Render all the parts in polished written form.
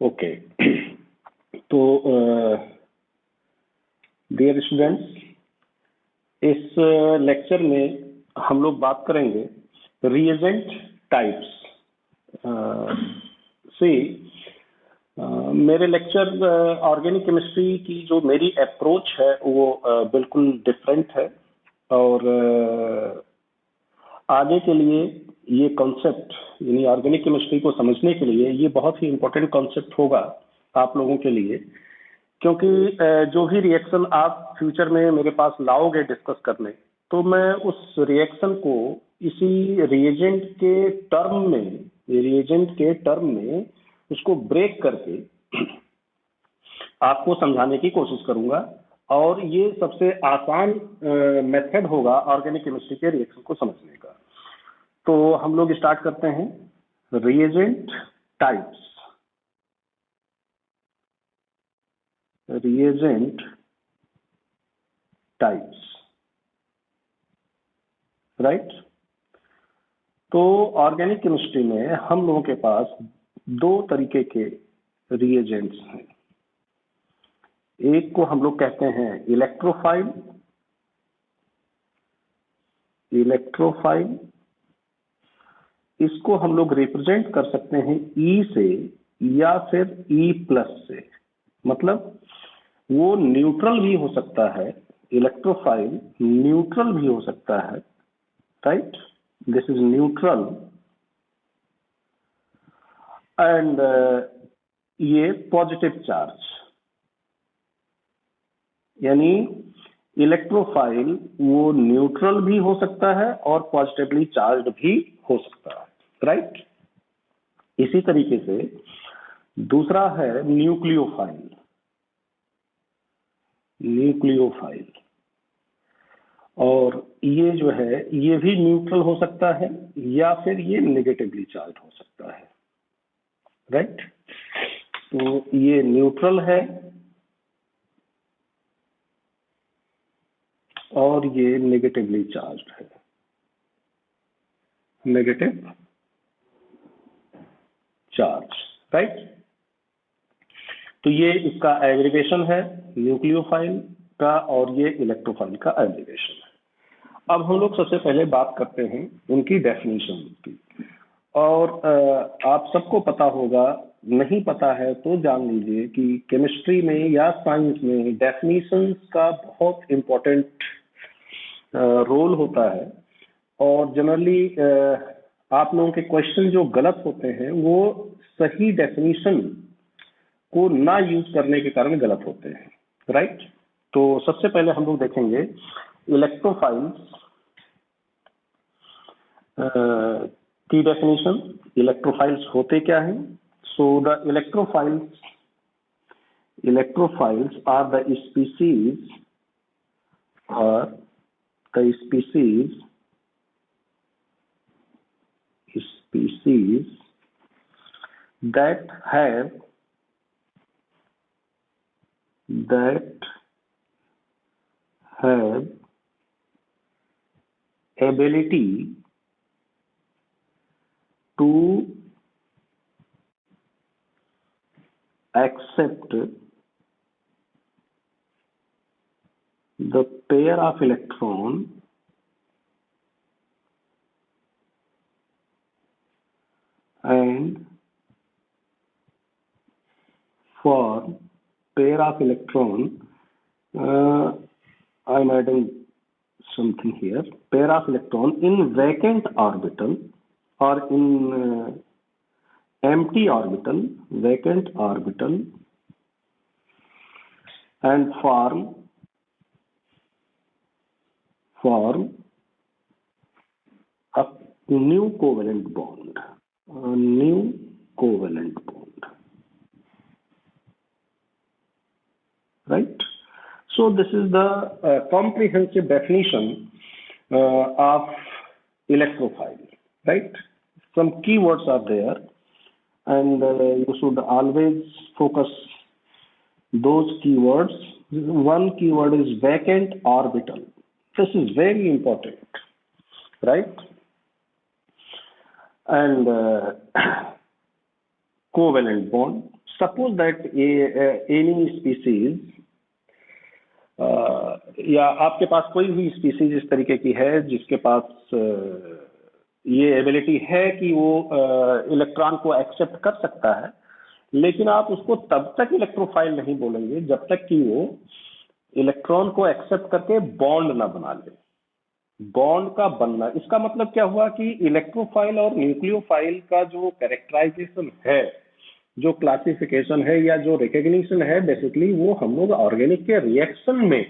Okay. तो dear students, इस lecture में हम लोग बात करेंगे रिएजेंट टाइप्स से। मेरे लेक्चर ऑर्गेनिक केमिस्ट्री की जो मेरी अप्रोच है वो बिल्कुल डिफरेंट है, और आगे के लिए ये कॉन्सेप्ट यानी ऑर्गेनिक केमिस्ट्री को समझने के लिए ये बहुत ही इम्पोर्टेंट कॉन्सेप्ट होगा आप लोगों के लिए, क्योंकि जो भी रिएक्शन आप फ्यूचर में मेरे पास लाओगे डिस्कस करने, तो मैं उस रिएक्शन को इसी रिएजेंट के टर्म में उसको ब्रेक करके आपको समझाने की कोशिश करूंगा, और ये सबसे आसान मेथड होगा ऑर्गेनिक केमिस्ट्री के रिएक्शन को समझने का। तो हम लोग स्टार्ट करते हैं रिएजेंट टाइप्स। राइट। तो ऑर्गेनिक केमिस्ट्री में हम लोगों के पास दो तरीके के रिएजेंट्स हैं। एक को हम लोग कहते हैं इलेक्ट्रोफाइल। इसको हम लोग रिप्रेजेंट कर सकते हैं ई से या फिर ई प्लस से, मतलब वो न्यूट्रल भी हो सकता है। इलेक्ट्रोफाइल न्यूट्रल भी हो सकता है, right. This is neutral, and ये पॉजिटिव चार्ज, यानी इलेक्ट्रोफाइल वो न्यूट्रल भी हो सकता है और पॉजिटिवली चार्ज भी हो सकता है, राइट। इसी तरीके से दूसरा है न्यूक्लियोफाइल। और ये जो है ये भी न्यूट्रल हो सकता है या फिर ये नेगेटिवली चार्ज हो सकता है, राइट। तो ये न्यूट्रल है और ये नेगेटिवली चार्ज है, नेगेटिव चार्ज, राइट। तो ये इसका एग्रीगेशन है न्यूक्लियोफाइल का, और ये इलेक्ट्रोफाइल का एग्रीगेशन है। अब हम लोग सबसे पहले बात करते हैं उनकी डेफिनेशन की। और आप सबको पता होगा, नहीं पता है तो जान लीजिए कि केमिस्ट्री में या साइंस में डेफिनेशंस का बहुत इम्पोर्टेंट रोल होता है। और जनरली आप लोगों के क्वेश्चन जो गलत होते हैं वो सही डेफिनेशन को ना यूज करने के कारण गलत होते हैं, राइट। तो सबसे पहले हम लोग देखेंगे इलेक्ट्रोफाइल्स की डेफिनेशन। इलेक्ट्रोफाइल्स होते क्या हैं? So the electrophiles are the species that have ability to accept the pair of electron and for pair of electron, I'm adding something here, pair of electron in vacant orbital or in empty orbital, vacant orbital, and form a new covalent bond. Right? So this is the comprehensive definition of electrophile, right? Some keywords are there, and you should always focus those keywords. One keyword is vacant orbital. This is very important, right? And covalent bond, suppose that any species या आपके पास कोई भी species इस तरीके की है जिसके पास ये एबिलिटी है कि वो इलेक्ट्रॉन को एक्सेप्ट कर सकता है, लेकिन आप उसको तब तक इलेक्ट्रोफाइल नहीं बोलेंगे जब तक कि वो इलेक्ट्रॉन को एक्सेप्ट करके बॉन्ड ना बना ले। बॉन्ड का बनना, इसका मतलब क्या हुआ कि इलेक्ट्रोफाइल और न्यूक्लियोफाइल का जो कैरेक्टराइजेशन है, जो क्लासिफिकेशन है या जो रिकॉग्निशन है, बेसिकली वो हम लोग ऑर्गेनिक के रिएक्शन में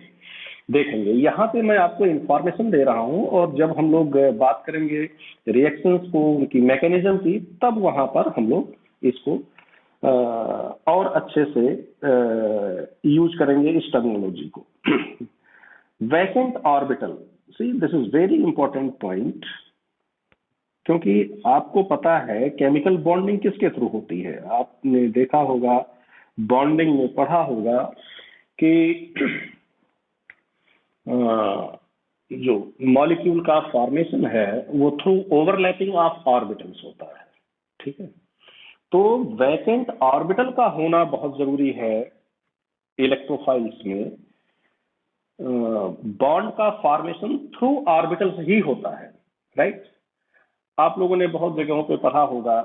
देखेंगे। यहाँ पे मैं आपको इंफॉर्मेशन दे रहा हूँ, और जब हम लोग बात करेंगे रिएक्शंस को, उनकी मैकेनिज्म की, तब वहां पर हम लोग इसको और अच्छे से यूज करेंगे इस टर्मिनोलॉजी को। Vacant orbital, see this is very important point, क्योंकि आपको पता है केमिकल बॉन्डिंग किसके थ्रू होती है। आपने देखा होगा, बॉन्डिंग में पढ़ा होगा कि जो मॉलिक्यूल का फॉर्मेशन है वो थ्रू ओवरलैपिंग ऑफ ऑर्बिटल्स होता है, ठीक है। तो वैकेंट ऑर्बिटल का होना बहुत जरूरी है इलेक्ट्रोफाइल्स में। बॉन्ड का फॉर्मेशन थ्रू ऑर्बिटल्स ही होता है, राइट। आप लोगों ने बहुत जगहों पे पढ़ा होगा,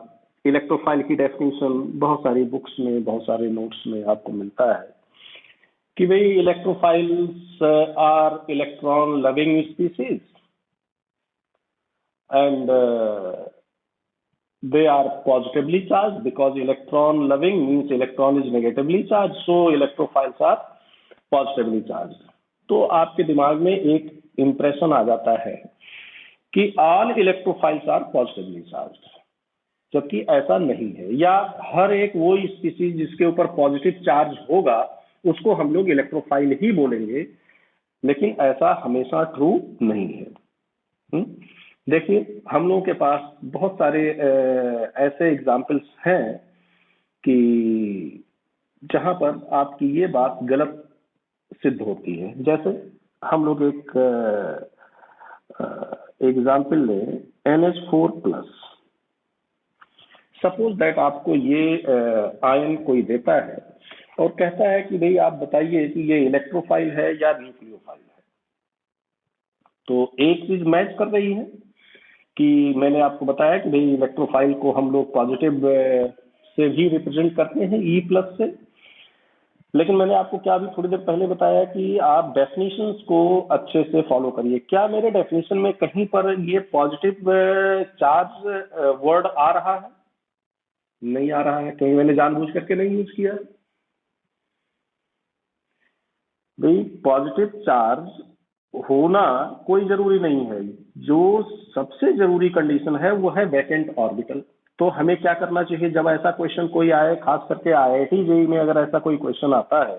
इलेक्ट्रोफाइल की डेफिनेशन बहुत सारी बुक्स में, बहुत सारे नोट्स में आपको मिलता है कि भाई electrophiles are electron loving species and they are positively charged, because electron loving means electron is negatively charged, so electrophiles are positively charged। तो आपके दिमाग में एक इंप्रेशन आ जाता है कि all electrophiles are positively charged, जबकि ऐसा नहीं है। या हर एक वो स्पीसीज जिसके ऊपर पॉजिटिव चार्ज होगा उसको हम लोग इलेक्ट्रोफाइल ही बोलेंगे, लेकिन ऐसा हमेशा ट्रू नहीं है। देखिए, हम लोगों के पास बहुत सारे ऐसे एग्जाम्पल्स हैं कि जहां पर आपकी ये बात गलत सिद्ध होती है। जैसे हम लोग एक एग्जाम्पल लें, NH4+। सपोज दैट आपको ये आयन कोई देता है और कहता है कि भाई आप बताइए कि ये इलेक्ट्रोफाइल है या न्यूक्लियोफाइल है। तो एक चीज मैच कर रही है कि मैंने आपको बताया कि भाई इलेक्ट्रोफाइल को हम लोग पॉजिटिव से भी रिप्रेजेंट करते हैं, E+ से। लेकिन मैंने आपको क्या अभी थोड़ी देर पहले बताया कि आप डेफिनेशंस को अच्छे से फॉलो करिए। क्या मेरे डेफिनेशन में कहीं पर ये पॉजिटिव चार्ज वर्ड आ रहा है? नहीं आ रहा है। कहीं मैंने जानबूझ करके नहीं यूज किया। भाई पॉजिटिव चार्ज होना कोई जरूरी नहीं है। जो सबसे जरूरी कंडीशन है वो है वैकेंट ऑर्बिटल। तो हमें क्या करना चाहिए जब ऐसा क्वेश्चन कोई आए, खास करके IIT JEE में अगर ऐसा कोई क्वेश्चन आता है,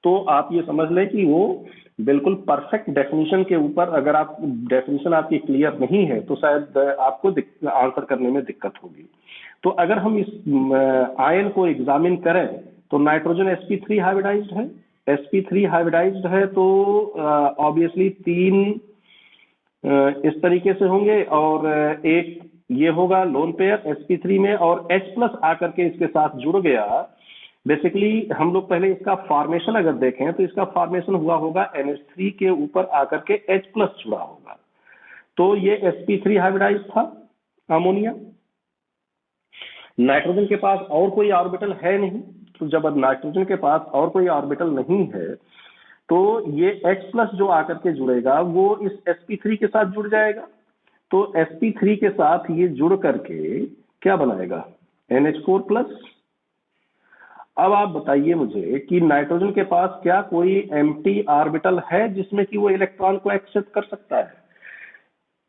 तो आप ये समझ लें कि वो बिल्कुल परफेक्ट डेफिनेशन के ऊपर, अगर आप डेफिनेशन आपकी क्लियर नहीं है तो शायद आपको आंसर करने में दिक्कत होगी। तो अगर हम इस आयन को एग्जामिन करें तो नाइट्रोजन sp3 हाइब्रिडाइज्ड है। sp3 हाइब्रिडाइज्ड है तो ऑब्वियसली 3 इस तरीके से होंगे और एक ये होगा लोन पेयर sp3 में, और H+ आकर के इसके साथ जुड़ गया। बेसिकली हम लोग पहले इसका फॉर्मेशन अगर देखें तो इसका फॉर्मेशन हुआ होगा NH3 के ऊपर आकर के H+ जुड़ा होगा। तो ये sp3 हाइब्रिडाइज था अमोनिया। नाइट्रोजन के पास और कोई ऑर्बिटल है नहीं, तो जब अब नाइट्रोजन के पास और कोई ऑर्बिटल नहीं है तो ये H+ जो आकर के जुड़ेगा वो इस sp3 के साथ जुड़ जाएगा। तो sp3 के साथ ये जुड़ करके क्या बनाएगा? NH4+। अब आप बताइए मुझे कि नाइट्रोजन के पास क्या कोई एम्प्टी ऑर्बिटल है जिसमें कि वो इलेक्ट्रॉन को एक्सेप्ट कर सकता है,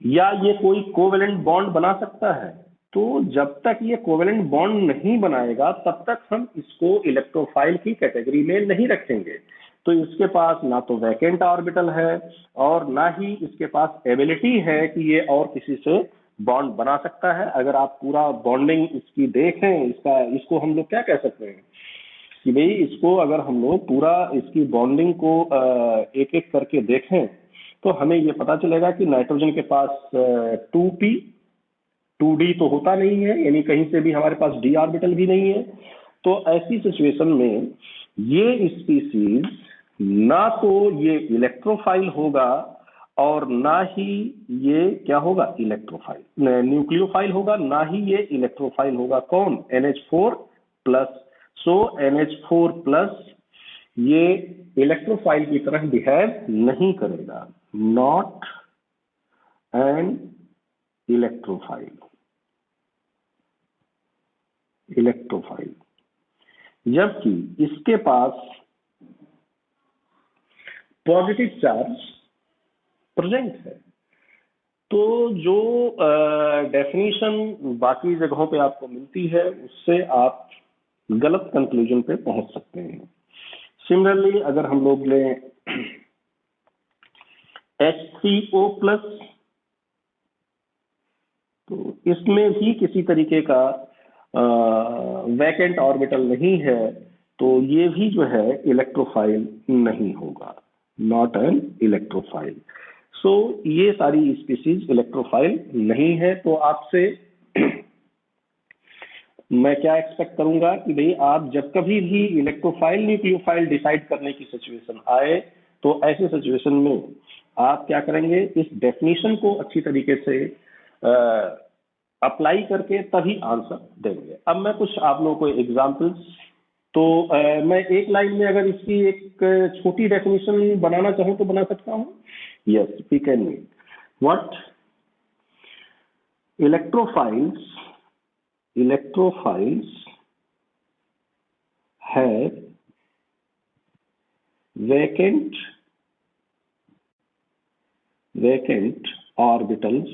या ये कोई कोवेलेंट बॉन्ड बना सकता है? तो जब तक ये कोवेलेंट बॉन्ड नहीं बनाएगा तब तक हम इसको इलेक्ट्रोफाइल की कैटेगरी में नहीं रखेंगे। तो इसके पास ना तो वैकेंट ऑर्बिटल है और ना ही इसके पास एबिलिटी है कि ये और किसी से बॉन्ड बना सकता है। अगर आप पूरा बॉन्डिंग इसकी देखें, इसको हम लोग क्या कह सकते हैं कि भाई इसको अगर हम लोग पूरा इसकी बॉन्डिंग को एक एक करके देखें तो हमें ये पता चलेगा कि नाइट्रोजन के पास 2p 2d तो होता नहीं है, यानी कहीं से भी हमारे पास d ऑर्बिटल भी नहीं है। तो ऐसी सिचुएशन में ये स्पीसीज ना तो ये इलेक्ट्रोफाइल होगा और ना ही ये क्या होगा, इलेक्ट्रोफाइल, न्यूक्लियोफाइल होगा, ना ही ये इलेक्ट्रोफाइल होगा। कौन? NH4 plus. So NH4 plus ये इलेक्ट्रोफाइल की तरह बिहेव नहीं करेगा, नॉट एन इलेक्ट्रोफाइल। जबकि इसके पास पॉजिटिव चार्ज प्रेजेंट है। तो जो डेफिनेशन बाकी जगहों पे आपको मिलती है उससे आप गलत कंक्लूजन पे पहुंच सकते हैं। सिमिलरली अगर हम लोग लें H3O प्लस, तो इसमें भी किसी तरीके का वैकेंट ऑर्बिटल नहीं है, तो ये भी जो है इलेक्ट्रोफाइल नहीं होगा, नॉट एन इलेक्ट्रोफाइल। सो ये सारी स्पीसीज इलेक्ट्रोफाइल नहीं है। तो आपसे मैं क्या एक्सपेक्ट करूंगा कि भाई आप जब कभी भी इलेक्ट्रोफाइल न्यूक्लियोफाइल डिसाइड करने की सिचुएशन आए, तो ऐसे सिचुएशन में आप क्या करेंगे, इस डेफिनेशन को अच्छी तरीके से अप्लाई करके तभी आंसर देंगे। अब मैं कुछ आप लोगों को एग्जांपल्स, तो मैं एक लाइन में अगर इसकी एक छोटी डेफिनेशन बनाना चाहूं तो बना सकता हूं। Yes, we can mean what electrophiles have vacant orbitals,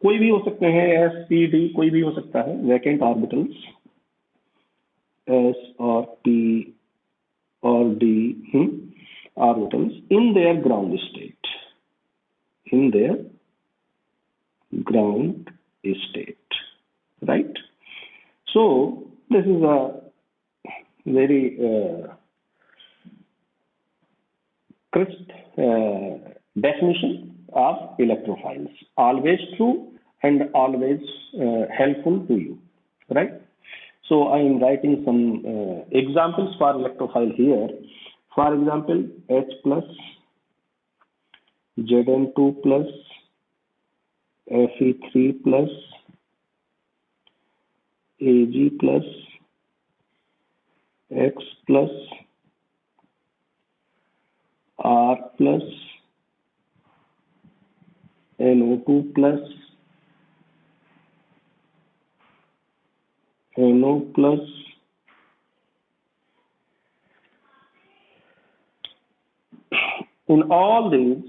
कोई भी हो सकते हैं, S, P, D कोई भी हो सकता है, vacant orbitals S और P और D orbitals in their ground state, right? So this is a very crisp definition of electrophiles, always true and always helpful to you, right? So I am writing some examples for electrophile here. For example, H plus, Zn2 plus, Fe3 plus, Ag plus, X plus, R plus, NO2 plus, NO plus, in all these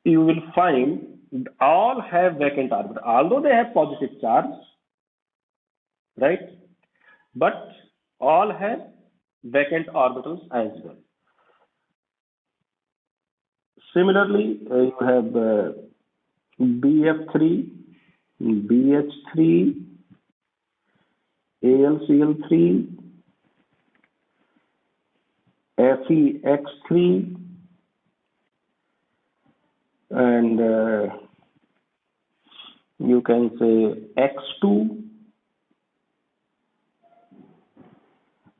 you will find all have vacant orbital, although they have positive charge, right? But all have vacant orbitals as well. Similarly, you have BF3, BH3, AlCl3, FeX3, and you can say X2,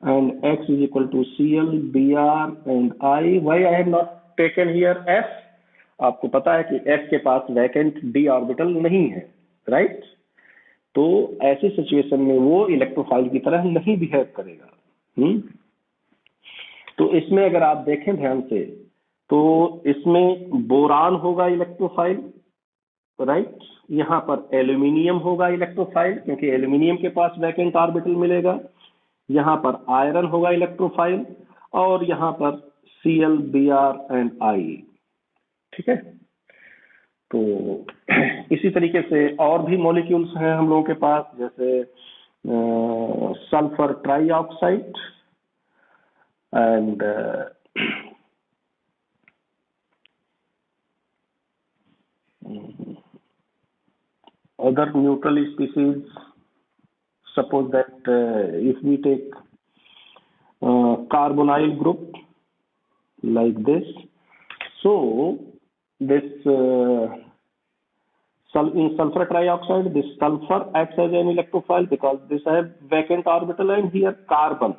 and X is equal to Cl, Br and I. Why I have not taken here F? आपको पता है कि F के पास vacant d orbital नहीं है, right? तो ऐसी situation में वो इलेक्ट्रोफाइल की तरह नहीं बिहेव करेगा। तो इसमें अगर आप देखें ध्यान से, तो इसमें बोरान होगा इलेक्ट्रोफाइल, राइट? यहाँ पर एल्यूमिनियम होगा इलेक्ट्रोफाइल, क्योंकि एल्यूमिनियम के पास वैकेंट ऑर्बिटल मिलेगा। यहाँ पर आयरन होगा इलेक्ट्रोफाइल, और यहाँ पर Cl, Br एंड I, ठीक है? तो इसी तरीके से और भी मॉलिक्यूल्स हैं हम लोगों के पास, जैसे sulphur trioxide and other neutral species. Suppose that if we take carbonyl group like this, so this In sulfur trioxide, this sulfur acts as an electrophile because this has vacant orbital, and here carbon,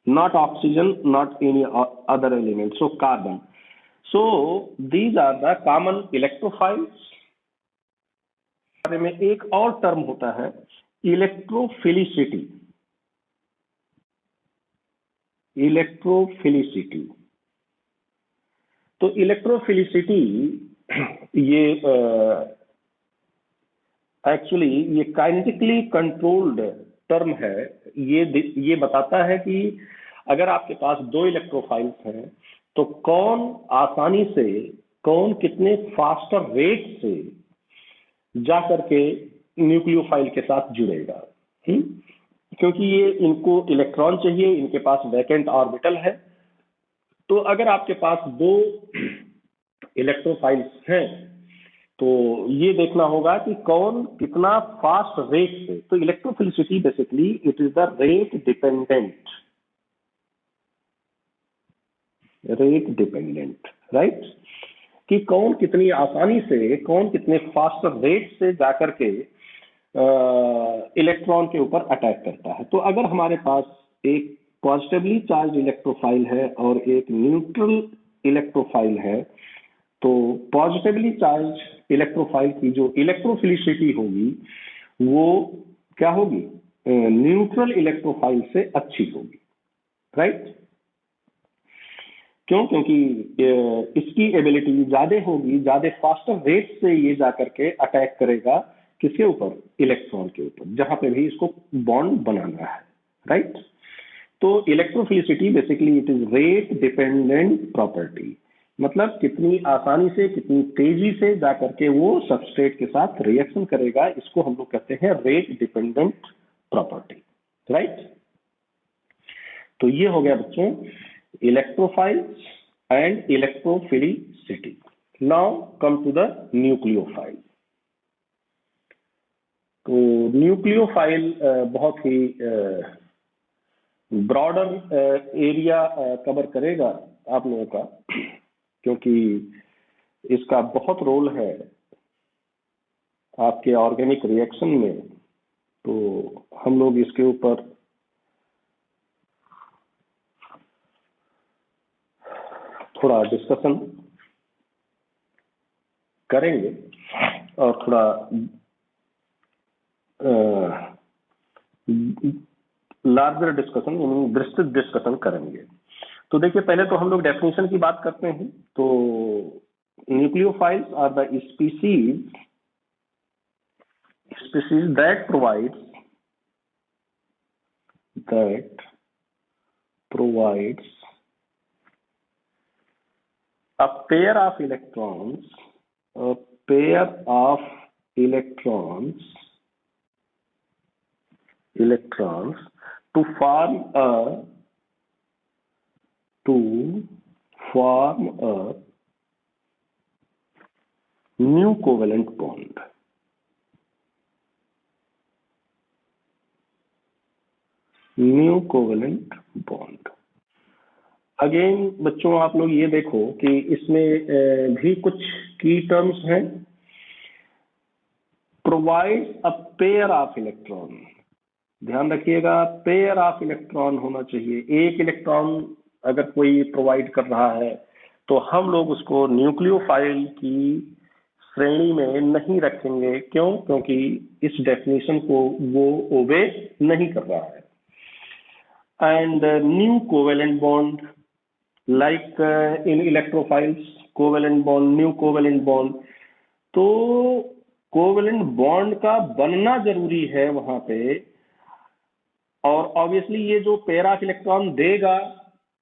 not oxygen, not any other element, so carbon. So these are the common electrophiles. बारे में एक और term होता है electrophilicity. Electrophilicity, तो electrophilicity ये actually ये kinetically controlled term है। ये बताता है कि अगर आपके पास दो इलेक्ट्रोफाइल्स हैं तो कौन आसानी से, कौन कितने फास्टर रेट से जा करके न्यूक्लियोफाइल के साथ जुड़ेगा। क्योंकि ये इनको इलेक्ट्रॉन चाहिए, इनके पास वैकेंट ऑर्बिटल है। तो अगर आपके पास दो इलेक्ट्रोफाइल्स हैं तो ये देखना होगा कि कौन कितना फास्ट रेट से। तो electrophilicity basically it is the rate dependent, right, कि कौन कितनी आसानी से, कौन कितने फास्ट रेट से जाकर के इलेक्ट्रॉन के ऊपर अटैक करता है। तो अगर हमारे पास एक पॉजिटिवली चार्ज इलेक्ट्रोफाइल है और एक न्यूट्रल इलेक्ट्रोफाइल है, तो पॉजिटिवली चार्ज इलेक्ट्रोफाइल की जो इलेक्ट्रोफिलिसिटी होगी वो क्या होगी, न्यूट्रल इलेक्ट्रोफाइल से अच्छी होगी, राइट। क्यों? क्योंकि इसकी एबिलिटी ज्यादा होगी, ज्यादा फास्टर रेट से ये जाकर के अटैक करेगा किसके ऊपर, इलेक्ट्रॉन के ऊपर, जहां पे भी इसको बॉन्ड बनाना है, राइट। तो electrophilicity basically it is rate dependent property, मतलब कितनी आसानी से, कितनी तेजी से जाकर के वो सबस्ट्रेट के साथ रिएक्शन करेगा, इसको हम लोग कहते हैं रेट डिपेंडेंट प्रॉपर्टी, राइट। तो ये हो गया बच्चों electrophiles and electrophilicity. Now come to the nucleophile. तो न्यूक्लियोफाइल बहुत ही ब्रॉडर एरिया कवर करेगा आप लोगों का, क्योंकि इसका बहुत रोल है आपके ऑर्गेनिक रिएक्शन में। तो हम लोग इसके ऊपर थोड़ा डिस्कशन करेंगे और थोड़ा लार्जर डिस्कशन, यानी विस्तृत डिस्कशन करेंगे। तो देखिए पहले तो हम लोग डेफिनेशन की बात करते हैं। तो nucleophiles are the species that provides a pair of electrons to form a new covalent bond. New covalent bond. Again बच्चों आप लोग ये देखो कि इसमें भी कुछ की टर्म्स हैं। Provide a pair of electron, ध्यान रखिएगा पेयर ऑफ इलेक्ट्रॉन होना चाहिए। एक इलेक्ट्रॉन अगर कोई प्रोवाइड कर रहा है तो हम लोग उसको न्यूक्लियोफाइल की श्रेणी में नहीं रखेंगे। क्यों? क्योंकि इस डेफिनेशन को वो ओबे नहीं कर रहा है। And new covalent bond, like in electrophiles, covalent bond, new covalent bond, तो कोवेलेंट बॉन्ड का बनना जरूरी है वहां पे। और ऑब्वियसली ये जो पेयर ऑफ इलेक्ट्रॉन देगा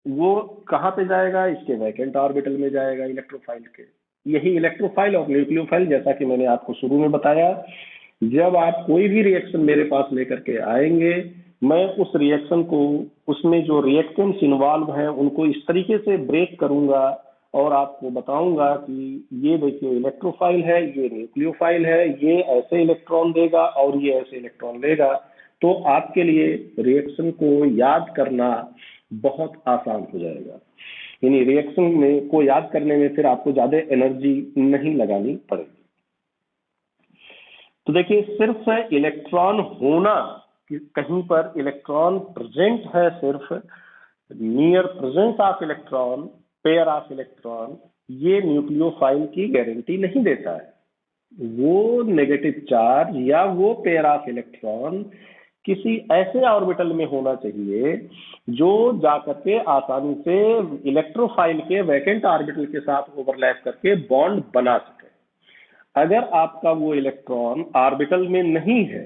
वो कहाँ पे जाएगा, इसके वैकेंट ऑर्बिटल में जाएगा इलेक्ट्रोफाइल के। यही इलेक्ट्रोफाइल और न्यूक्लियोफाइल, जैसा कि मैंने आपको शुरू में बताया, जब आप कोई भी रिएक्शन मेरे पास लेकर के आएंगे, मैं उस रिएक्शन को, उसमें जो रिएक्टेंट्स इन्वॉल्व हैं उनको इस तरीके से ब्रेक करूंगा और आपको बताऊंगा कि ये देखिए इलेक्ट्रोफाइल है, ये न्यूक्लियोफाइल है, ये ऐसे इलेक्ट्रॉन देगा और ये ऐसे इलेक्ट्रॉन लेगा। तो आपके लिए रिएक्शन को याद करना बहुत आसान हो जाएगा। यानी रिएक्शन में को याद करने में फिर आपको ज्यादा एनर्जी नहीं लगानी पड़ेगी। तो देखिए सिर्फ इलेक्ट्रॉन होना, कहीं पर इलेक्ट्रॉन प्रेजेंट है, सिर्फ near presence of electron, pair of electron, ये न्यूक्लियोफाइल की गारंटी नहीं देता है। वो नेगेटिव चार्ज या वो पेयर ऑफ इलेक्ट्रॉन किसी ऐसे ऑर्बिटल में होना चाहिए जो जाकर के आसानी से इलेक्ट्रोफाइल के वैकेंट ऑर्बिटल के साथ ओवरलैप करके बॉन्ड बना सके। अगर आपका वो इलेक्ट्रॉन ऑर्बिटल में नहीं है,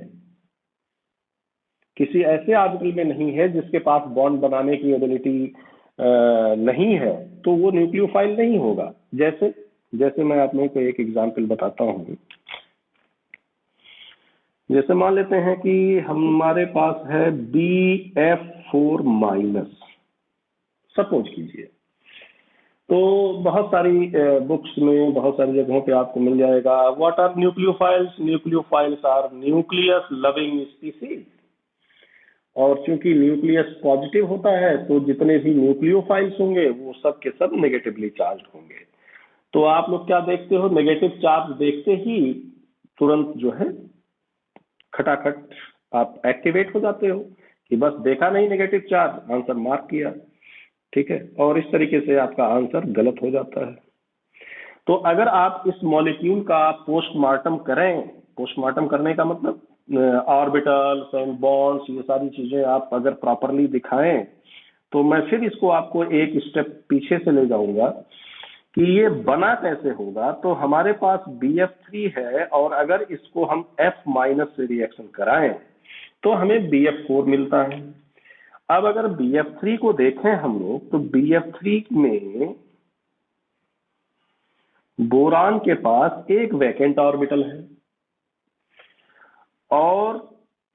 किसी ऐसे ऑर्बिटल में नहीं है जिसके पास बॉन्ड बनाने की एबिलिटी नहीं है, तो वो न्यूक्लियोफाइल नहीं होगा। जैसे जैसे मैं आप लोगों को एक एग्जांपल बताता हूँ। जैसे मान लेते हैं कि हमारे पास है BF4 माइनस, सपोज कीजिए। तो बहुत सारी बुक्स में, बहुत सारी जगहों पे आपको मिल जाएगा what are nucleophiles. Nucleophiles are nucleus loving species. और चूंकि न्यूक्लियस पॉजिटिव होता है तो जितने भी न्यूक्लियोफाइल्स होंगे वो सब के सब नेगेटिवली चार्ज होंगे। तो आप लोग क्या देखते हो, नेगेटिव चार्ज देखते ही तुरंत जो है खटाखट आप एक्टिवेट हो जाते हो कि बस देखा नहीं नेगेटिव चार्ज, आंसर मार्क किया, ठीक है। और इस तरीके से आपका आंसर गलत हो जाता है। तो अगर आप इस मॉलिक्यूल का पोस्टमार्टम करें, पोस्टमार्टम करने का मतलब ऑर्बिटल्स एंड बॉन्ड्स, ये सारी चीजें आप अगर प्रॉपरली दिखाएं, तो मैं फिर इसको आपको एक स्टेप पीछे से ले जाऊंगा कि ये बना कैसे होगा। तो हमारे पास BF3 है और अगर इसको हम F माइनस से रिएक्शन कराएं तो हमें BF4 मिलता है। अब अगर BF3 को देखें हम लोग, तो BF3 में बोरान के पास एक वैकेंट ऑर्बिटल है और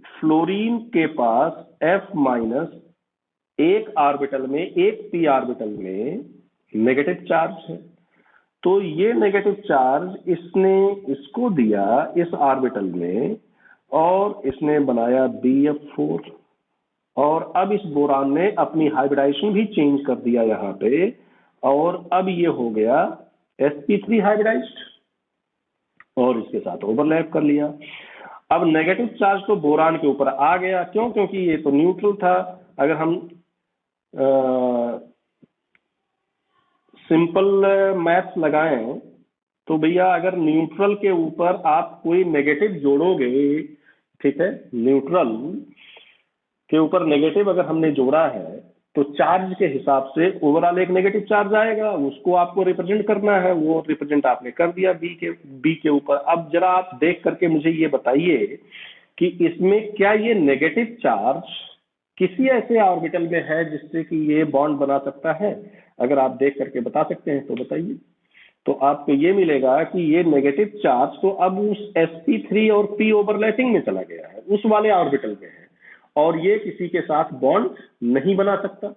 फ्लोरीन के पास F माइनस एक ऑर्बिटल में, एक p ऑर्बिटल में नेगेटिव चार्ज है। तो ये नेगेटिव चार्ज इसने इसको दिया इस ऑर्बिटल में और इसने बनाया BF4। और अब इस बोरान ने अपनी हाइब्रिडाइजेशन भी चेंज कर दिया यहाँ पे, और अब ये हो गया sp3 हाइब्रिडाइज्ड और इसके साथ ओवरलैप कर लिया। अब नेगेटिव चार्ज तो बोरान के ऊपर आ गया, क्यों? क्योंकि ये तो न्यूट्रल था। अगर हम सिंपल मैथ्स लगाएं तो भैया अगर न्यूट्रल के ऊपर आप कोई नेगेटिव जोड़ोगे, ठीक है, न्यूट्रल के ऊपर नेगेटिव अगर हमने जोड़ा है तो चार्ज के हिसाब से ओवरऑल एक नेगेटिव चार्ज आएगा, उसको आपको रिप्रेजेंट करना है। वो रिप्रेजेंट आपने कर दिया बी के ऊपर। अब जरा आप देख करके मुझे ये बताइए कि इसमें क्या ये नेगेटिव चार्ज किसी ऐसे ऑर्बिटल में है जिससे कि ये बॉन्ड बना सकता है? अगर आप देख करके बता सकते हैं तो बताइए। तो आपको ये मिलेगा कि ये नेगेटिव चार्ज तो अब उस sp3 और p ओवरलैपिंग में चला गया है, उस वाले ऑर्बिटल में है, और ये किसी के साथ बॉन्ड नहीं बना सकता,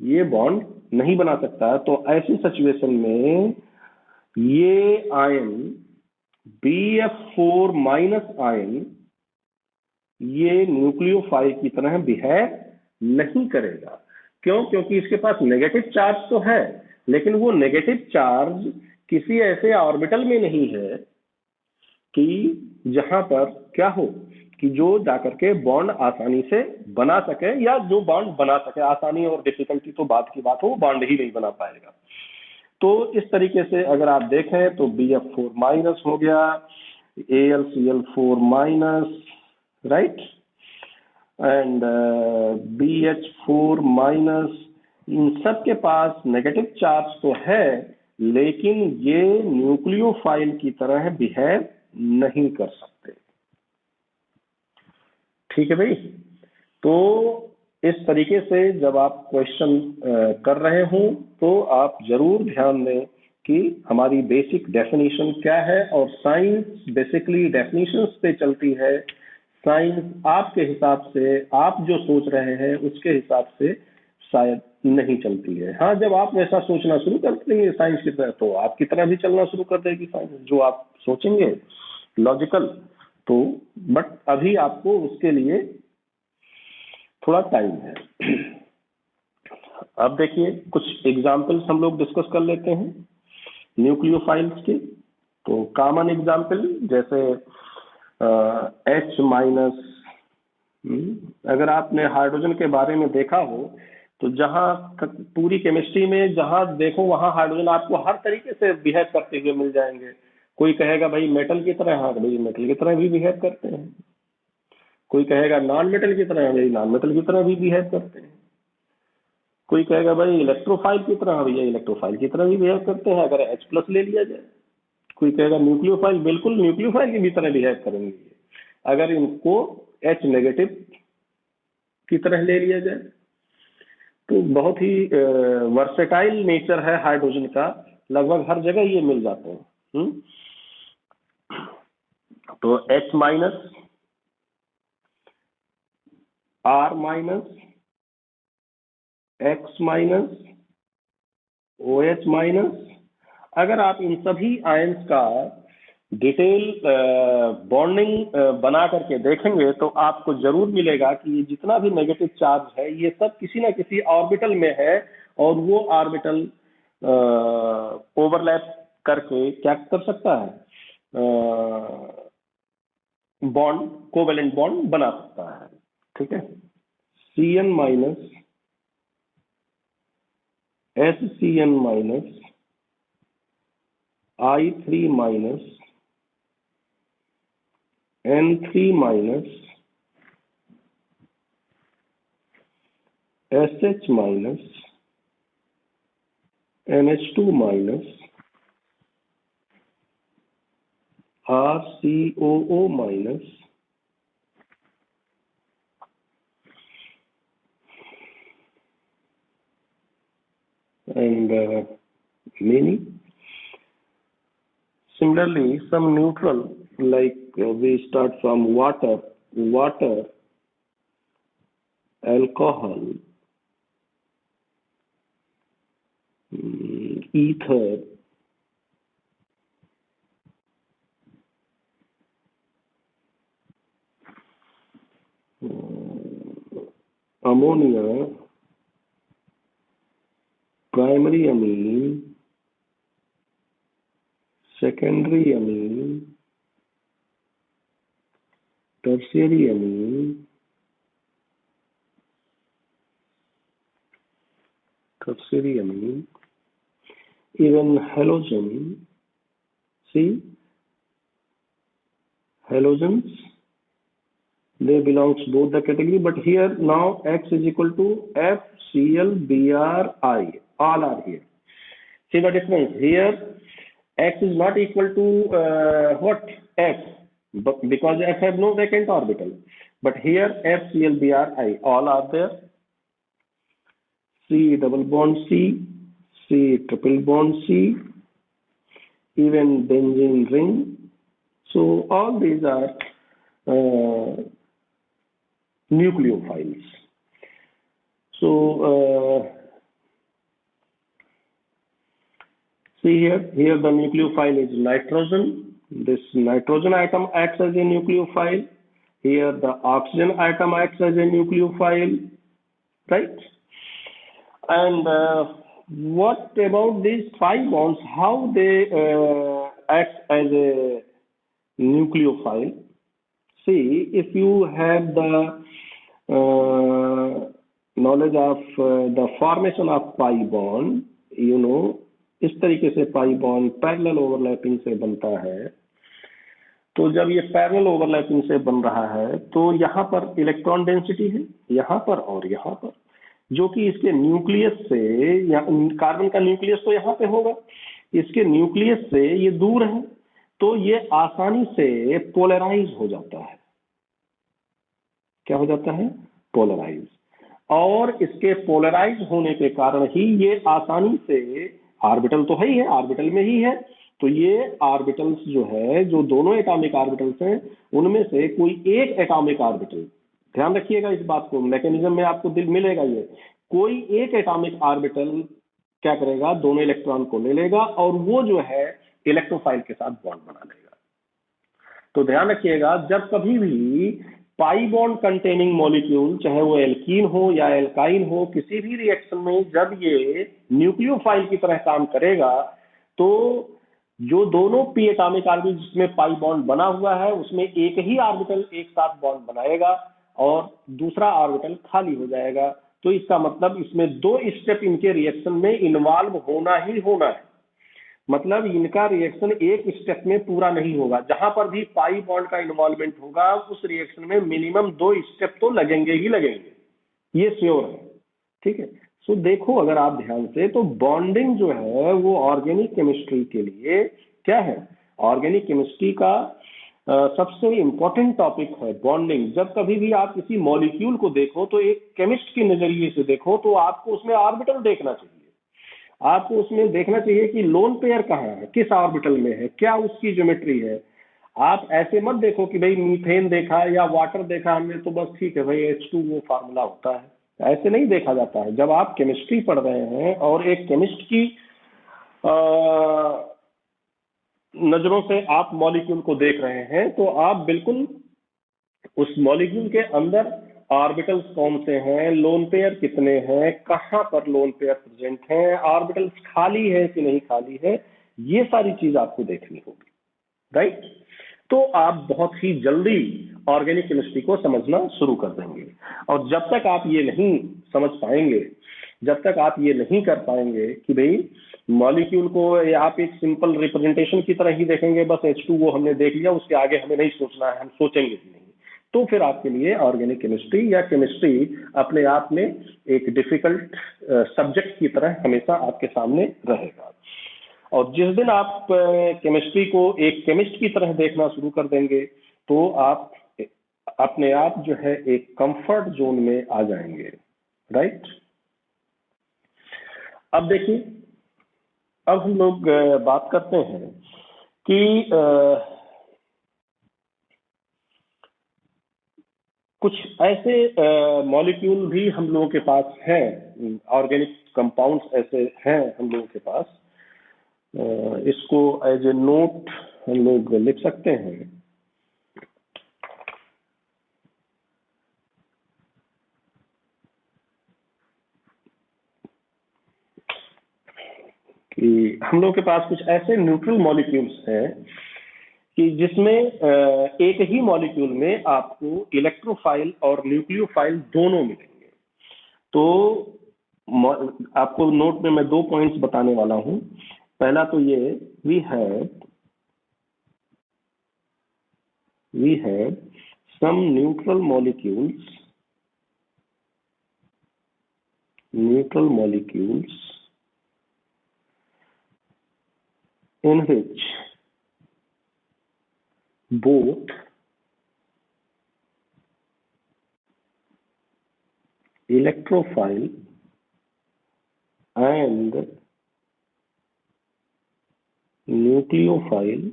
ये बॉन्ड नहीं बना सकता। तो ऐसी सिचुएशन में ये आयन BF4 माइनस आयन ये न्यूक्लियोफाइल की तरह बिहेव नहीं करेगा। क्यों? क्योंकि इसके पास नेगेटिव चार्ज तो है, लेकिन वो नेगेटिव चार्ज किसी ऐसे ऑर्बिटल में नहीं है कि जहां पर क्या हो कि जो जाकर के बॉन्ड आसानी से बना सके, या जो बॉन्ड बना सके, आसानी और डिफिकल्टी तो बात की बात हो, बॉन्ड ही नहीं बना पाएगा। तो इस तरीके से अगर आप देखें तो BF4 माइनस हो गया, AlCl4 minus, right, and BH4 minus, इन सब के पास नेगेटिव चार्ज तो है, लेकिन ये न्यूक्लियोफाइल की तरह बिहेव नहीं कर सकते। ठीक है भाई। तो इस तरीके से जब आप क्वेश्चन कर रहे हो तो आप जरूर ध्यान दें कि हमारी बेसिक डेफिनेशन क्या है, और साइंस बेसिकली डेफिनेशंस पे चलती है। साइंस आपके हिसाब से, आप जो सोच रहे हैं उसके हिसाब से शायद नहीं चलती है। हाँ, जब आप वैसा सोचना शुरू कर देंगे साइंस की तरह, तो आपकी तरह भी चलना शुरू कर देगी साइंस, जो आप सोचेंगे लॉजिकल। तो बट अभी आपको उसके लिए थोड़ा टाइम है। अब देखिए कुछ एग्जाम्पल्स हम लोग डिस्कस कर लेते हैं न्यूक्लियोफाइल्स के। तो कॉमन एग्जाम्पल जैसे H-, अगर आपने हाइड्रोजन के बारे में देखा हो तो जहां पूरी केमिस्ट्री में जहां देखो वहां हाइड्रोजन आपको हर तरीके से बिहेव करते हुए मिल जाएंगे। कोई कहेगा भाई मेटल की तरह, हाँ भाई मेटल की तरह भी बिहेव करते हैं। कोई कहेगा नॉन मेटल की तरह, भाई नॉन मेटल की तरह भी बिहेव करते हैं। कोई कहेगा भाई इलेक्ट्रोफाइल की तरह, भैया इलेक्ट्रोफाइल की तरह भी बिहेव करते हैं अगर H+ ले लिया जाए। कोई कहेगा न्यूक्लियोफाइल, बिल्कुल न्यूक्लियोफाइल की भी तरह बिहेव करेंगे अगर इनको H- की तरह ले लिया जाए। तो बहुत ही वर्सेटाइल नेचर है हाइड्रोजन का, लगभग हर जगह ये मिल जाते हैं। तो H-, R-, X-, OH-, अगर आप इन सभी आयंस का डिटेल बॉन्डिंग बना करके देखेंगे तो आपको जरूर मिलेगा कि ये जितना भी नेगेटिव चार्ज है ये सब किसी ना किसी ऑर्बिटल में है, और वो ऑर्बिटल ओवरलैप करके क्या कर सकता है, बॉन्ड, कोवेलेंट बॉन्ड बना सकता है। ठीक है, Cn-, HCN-, I3-, N3-, SH-, NH2-, RCOO-, and many. Similarly, some neutral, like we start from water, alcohol, ether, ammonia, primary amine, secondary amine, tertiary amine, even halogen. See, halogens, they belongs both the category, but here now X is equal to FCl-Br-I, all are here. See the difference here. X is not equal to what? F, but because F have no vacant orbital. But here FCl-Br-I, all are there. C double bond C, C triple bond C, even benzene ring. So all these are nucleophiles. So see here the nucleophile is nitrogen. This nitrogen atom acts as a nucleophile. Here the oxygen atom acts as a nucleophile, right? And what about these 5 bonds? How they act as a nucleophile? See, if you have the knowledge of the formation of pi bond, you know, इस तरीके से pi bond parallel overlapping से बनता है। तो जब ये parallel overlapping से बन रहा है तो यहाँ पर इलेक्ट्रॉन डेंसिटी है, यहाँ पर और यहाँ पर, जो कि इसके न्यूक्लियस से, कार्बन का न्यूक्लियस तो यहाँ पे होगा, इसके न्यूक्लियस से ये दूर है, तो ये आसानी से पोलराइज हो जाता है। क्या हो जाता है? पोलराइज। और इसके पोलराइज होने के कारण ही ये आसानी से, ऑर्बिटल तो है ही है, ऑर्बिटल में ही है, तो ये ऑर्बिटल्स जो है, जो दोनों एटॉमिक ऑर्बिटल्स हैं, उनमें से कोई एक एटॉमिक ऑर्बिटल, ध्यान रखिएगा इस बात को, मैकेनिज्म में आपको दिल मिलेगा ये, कोई एक एटॉमिक ऑर्बिटल क्या करेगा, दोनों इलेक्ट्रॉन को ले लेगा और वो जो है इलेक्ट्रोफाइल के साथ बॉन्ड बना लेगा। तो ध्यान रखिएगा, जब कभी भी पाई बॉन्ड कंटेनिंग मॉलिक्यूल, चाहे वो एल्कीन हो या एल्काइन हो, किसी भी रिएक्शन में जब ये न्यूक्लियोफाइल की तरह काम करेगा तो जो दोनों पी एटॉमिक ऑर्बिटल जिसमें पाई बॉन्ड बना हुआ है उसमें एक ही ऑर्बिटल एक साथ बॉन्ड बनाएगा और दूसरा ऑर्बिटल खाली हो जाएगा। तो इसका मतलब इसमें दो स्टेप इनके रिएक्शन में इन्वॉल्व होना ही होना है। मतलब इनका रिएक्शन एक स्टेप में पूरा नहीं होगा। जहां पर भी पाई बॉन्ड का इन्वॉल्वमेंट होगा उस रिएक्शन में मिनिमम 2 स्टेप तो लगेंगे ही लगेंगे, ये श्योर है। ठीक है। सो देखो अगर आप ध्यान से तो बॉन्डिंग जो है वो ऑर्गेनिक केमिस्ट्री के लिए क्या है, ऑर्गेनिक केमिस्ट्री का सबसे इंपॉर्टेंट टॉपिक है बॉन्डिंग। जब कभी भी आप किसी मॉलिक्यूल को देखो तो एक केमिस्ट के नजरिए से देखो तो आपको उसमें ऑर्बिटल देखना चाहिए। आपको उसमें देखना चाहिए कि लोन पेयर कहाँ है, किस ऑर्बिटल में है, क्या उसकी ज्योमेट्री है। आप ऐसे मत देखो कि भाई मीथेन देखा या वाटर देखा हमने तो बस ठीक है भाई H2O फार्मूला होता है। ऐसे नहीं देखा जाता है। जब आप केमिस्ट्री पढ़ रहे हैं और एक केमिस्ट की नजरों से आप मॉलिक्यूल को देख रहे हैं तो आप बिल्कुल उस मॉलिक्यूल के अंदर ऑर्बिटल्स कौन से हैं, लोन पेयर कितने हैं, कहां पर लोन पेयर प्रेजेंट हैं, ऑर्बिटल्स खाली है कि नहीं खाली है, ये सारी चीज आपको देखनी होगी। राइट। तो आप बहुत ही जल्दी ऑर्गेनिक केमिस्ट्री को समझना शुरू कर देंगे। और जब तक आप ये नहीं समझ पाएंगे, जब तक आप ये नहीं कर पाएंगे कि भाई मॉलिक्यूल को आप एक सिंपल रिप्रेजेंटेशन की तरह ही देखेंगे, बस H2O हमने देख लिया उसके आगे हमें नहीं सोचना है, हम सोचेंगे भी नहीं, तो फिर आपके लिए ऑर्गेनिक केमिस्ट्री या केमिस्ट्री अपने आप में एक डिफिकल्ट सब्जेक्ट की तरह हमेशा आपके सामने रहेगा। और जिस दिन आप केमिस्ट्री को एक केमिस्ट की तरह देखना शुरू कर देंगे तो आप अपने आप जो है एक कंफर्ट जोन में आ जाएंगे। राइट। अब देखिए, अब हम लोग बात करते हैं कि कुछ ऐसे मॉलिक्यूल भी हम लोगों के पास हैं, ऑर्गेनिक कंपाउंड्स ऐसे हैं हम लोगों के पास। इसको एज ए नोट हम लोग लिख सकते हैं कि हम लोग के पास कुछ ऐसे न्यूट्रल मॉलिक्यूल्स हैं कि जिसमें एक ही मॉलिक्यूल में आपको इलेक्ट्रोफाइल और न्यूक्लियोफाइल दोनों मिलेंगे। तो आपको नोट में मैं 2 पॉइंट्स बताने वाला हूं। पहला तो ये we have some neutral molecules in which both electrophile and nucleophile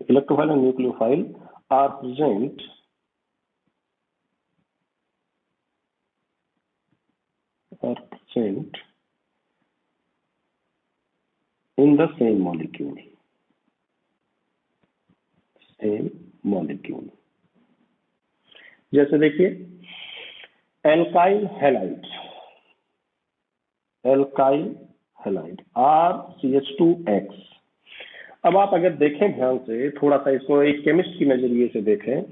electrophile and nucleophile are present in the same molecule. जैसे देखिए एल्काइल हैलाइड RCH2X। अब आप अगर देखें ध्यान से, थोड़ा सा इसको एक केमिस्ट की नजरिए से देखें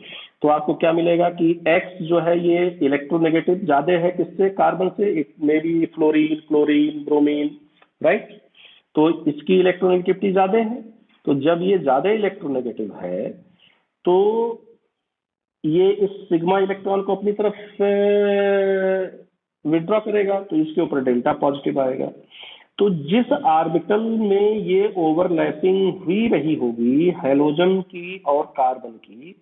तो आपको क्या मिलेगा कि X जो है ये इलेक्ट्रोनेगेटिव ज्यादा है किससे, कार्बन से। It may be fluorine, chlorine, bromine. Right. तो इसकी इलेक्ट्रोनेगेटिविटी ज्यादा है। तो जब ये ज्यादा इलेक्ट्रोनेगेटिव है तो ये इस सिग्मा इलेक्ट्रॉन को अपनी तरफ विड्रॉ करेगा तो इसके ऊपर डेल्टा पॉजिटिव आएगा। तो जिस ऑर्बिटल में ये ओवरलैपिंग हुई रही होगी हैलोजन की और कार्बन की,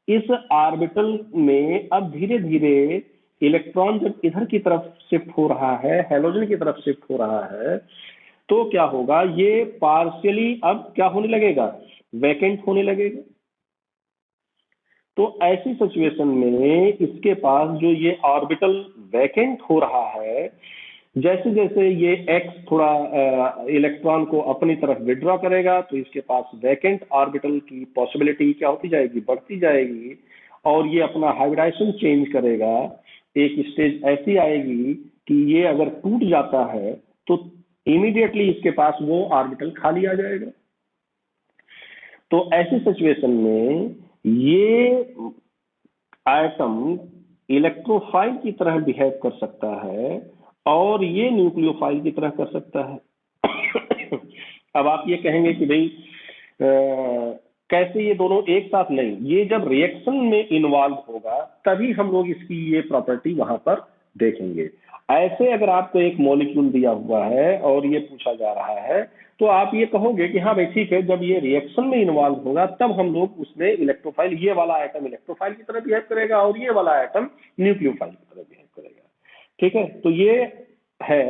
इस ऑर्बिटल में अब धीरे धीरे इलेक्ट्रॉन जब इधर की तरफ शिफ्ट हो रहा है, हैलोजन की तरफ शिफ्ट हो रहा है, तो क्या होगा, ये पार्शियली अब क्या होने लगेगा, वैकेंट होने लगेगा। तो ऐसी सिचुएशन में इसके पास जो ये ऑर्बिटल वैकेंट हो रहा है, जैसे जैसे ये X थोड़ा इलेक्ट्रॉन को अपनी तरफ विड्रॉ करेगा तो इसके पास वैकेंट ऑर्बिटल की पॉसिबिलिटी क्या होती जाएगी, बढ़ती जाएगी। और ये अपना हाइब्रिडाइजेशन चेंज करेगा। एक स्टेज ऐसी आएगी कि ये अगर टूट जाता है तो इमीडिएटली इसके पास वो ऑर्बिटल खाली आ जाएगा। तो ऐसी सिचुएशन में ये एटम इलेक्ट्रोफाइल की तरह बिहेव कर सकता है और ये न्यूक्लियोफाइल की तरह कर सकता है। अब आप ये कहेंगे कि भाई कैसे ये दोनों एक साथ? नहीं, ये जब रिएक्शन में इन्वॉल्व होगा तभी हम लोग इसकी ये प्रॉपर्टी वहां पर देखेंगे। ऐसे अगर आपको एक मॉलिक्यूल दिया हुआ है और ये पूछा जा रहा है तो आप ये कहोगे कि हाँ भाई ठीक है, जब ये रिएक्शन में इन्वॉल्व होगा तब हम लोग उसमें इलेक्ट्रोफाइल, ये वाला आइटम इलेक्ट्रोफाइल की तरह बिहेव करेगा और ये वाला आइटम न्यूक्लियोफाइल की तरह बिहेव करेगा। ठीक है, तो ये है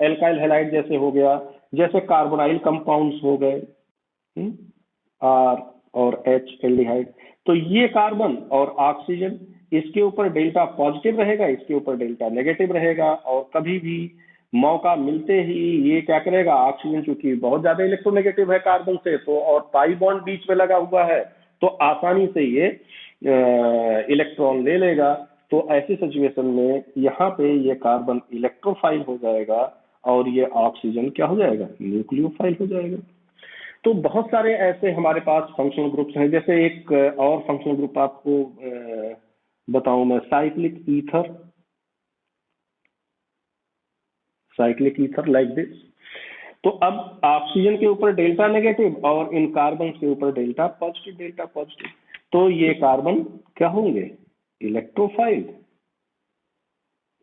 एल्काइल हैलाइड जैसे हो गया, जैसे कार्बोनाइल कंपाउंड्स हो गए, आर और एच एल्डिहाइड। तो ये कार्बन और ऑक्सीजन, इसके ऊपर डेल्टा पॉजिटिव रहेगा, इसके ऊपर डेल्टा नेगेटिव रहेगा, और कभी भी मौका मिलते ही ये क्या करेगा, ऑक्सीजन चूंकि बहुत ज्यादा इलेक्ट्रोनेगेटिव है कार्बन से, तो और पाई बॉन्ड बीच में लगा हुआ है तो आसानी से ये इलेक्ट्रॉन ले लेगा। तो ऐसी सिचुएशन में यहाँ पे ये कार्बन इलेक्ट्रोफाइल हो जाएगा और ये ऑक्सीजन क्या हो जाएगा, न्यूक्लियोफाइल हो जाएगा। तो बहुत सारे ऐसे हमारे पास फंक्शनल ग्रुप्स हैं। जैसे एक और फंक्शनल ग्रुप आपको बताऊं मैं, cyclic ether. Cyclic ether like this. तो अब ऑक्सीजन के ऊपर डेल्टा नेगेटिव और इन कार्बन के ऊपर डेल्टा पॉजिटिव, डेल्टा पॉजिटिव। तो ये कार्बन क्या होंगे, इलेक्ट्रोफाइल,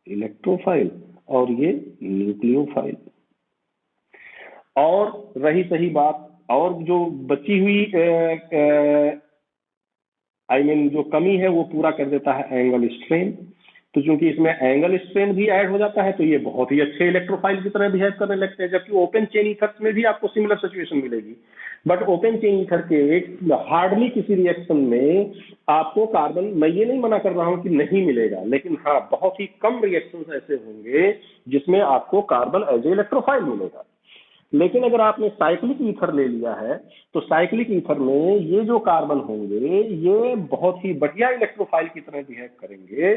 इलेक्ट्रोफाइल, और ये न्यूक्लियोफाइल। और रही सही बात, और जो बची हुई जो कमी है वो पूरा कर देता है एंगल स्ट्रेन। तो चूंकि इसमें एंगल स्ट्रेन भी ऐड हो जाता है तो ये बहुत ही अच्छे इलेक्ट्रोफाइल की तरह बिहेव करने लगते हैं। जबकि ओपन चेन ईथर्स में भी आपको सिमिलर सिचुएशन मिलेगी, बट ओपन चेन ईथर के हार्डली किसी रिएक्शन में आपको कार्बन, मैं ये नहीं मना कर रहा हूं कि नहीं मिलेगा, लेकिन हाँ बहुत ही कम रिएक्शन ऐसे होंगे जिसमें आपको कार्बन एज ए इलेक्ट्रोफाइल मिलेगा। लेकिन अगर आपने साइक्लिक ईथर ले लिया है तो साइक्लिक ईथर में ये जो कार्बन होंगे ये बहुत ही बढ़िया इलेक्ट्रोफाइल की तरह बिहेव करेंगे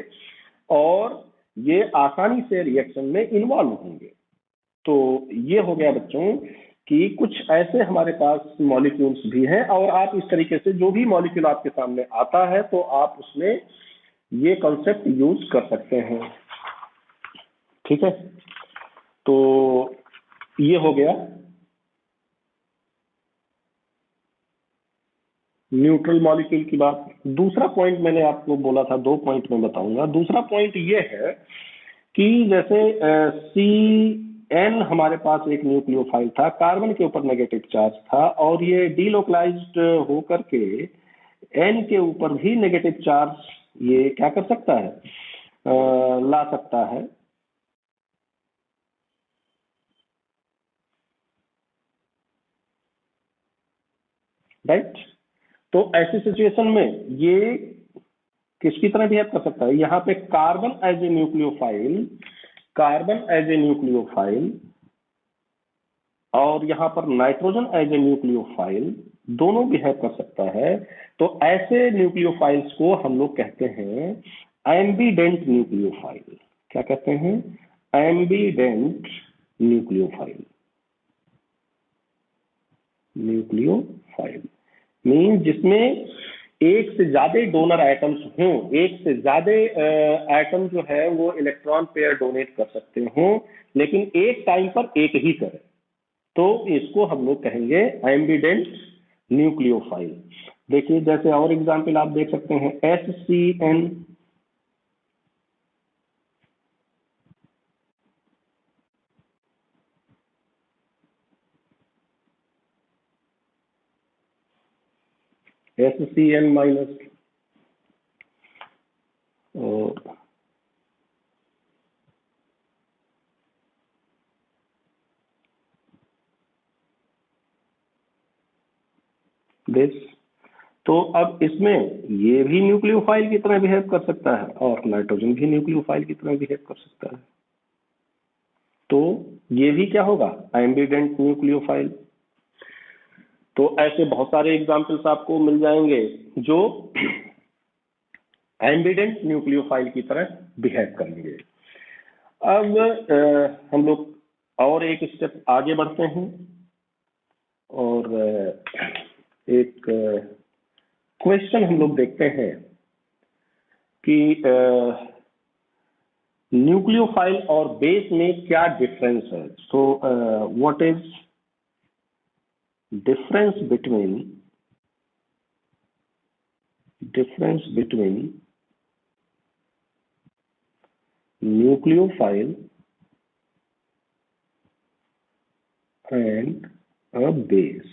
और ये आसानी से रिएक्शन में इन्वॉल्व होंगे। तो ये हो गया बच्चों कि कुछ ऐसे हमारे पास मॉलिक्यूल्स भी हैं, और आप इस तरीके से जो भी मॉलिक्यूल आपके सामने आता है तो आप उसमें ये कॉन्सेप्ट यूज कर सकते हैं। ठीक है, तो ये हो गया न्यूट्रल मॉलिक्यूल की बात। दूसरा पॉइंट मैंने आपको बोला था, 2 पॉइंट में बताऊंगा। दूसरा पॉइंट ये है कि जैसे CN हमारे पास एक न्यूक्लियोफाइल था, कार्बन के ऊपर नेगेटिव चार्ज था, और ये डीलोकलाइज्ड होकर के N के ऊपर भी नेगेटिव चार्ज ये क्या कर सकता है, ला सकता है। राइट, तो ऐसी सिचुएशन में ये किसकी तरह बिहेव कर सकता है, यहाँ पे carbon as a nucleophile, carbon as a nucleophile, और यहाँ पर नाइट्रोजन एज ए न्यूक्लियोफाइल, दोनों बिहेव कर सकता है। तो ऐसे न्यूक्लियोफाइल्स को हम लोग कहते हैं एम्बीडेंट न्यूक्लियोफाइल। क्या कहते हैं, एम्बीडेंट न्यूक्लियोफाइल। न्यूक्लियोफाइल मीन्स जिसमें एक से ज्यादा डोनर एटम्स हों, एक से ज्यादा एटम जो है वो इलेक्ट्रॉन पेयर डोनेट कर सकते हों, लेकिन एक टाइम पर एक ही करें, तो इसको हम लोग कहेंगे एम्बीडेंट न्यूक्लियोफाइल। देखिए जैसे और एग्जांपल आप देख सकते हैं, HCN, HCN माइनस, दिस। तो अब इसमें ये भी न्यूक्लियोफाइल की तरह बिहेव कर सकता है और नाइट्रोजन भी न्यूक्लियोफाइल की तरह बिहेव कर सकता है। तो ये भी क्या होगा, एम्बीडेंट न्यूक्लियोफाइल। तो ऐसे बहुत सारे एग्जाम्पल्स आपको मिल जाएंगे जो एम्बीडेंट न्यूक्लियोफाइल की तरह बिहेव करेंगे। अब हम लोग और एक स्टेप आगे बढ़ते हैं और एक क्वेश्चन हम लोग देखते हैं कि न्यूक्लियोफाइल और बेस में क्या डिफरेंस है। सो what is difference between nucleophile and a base,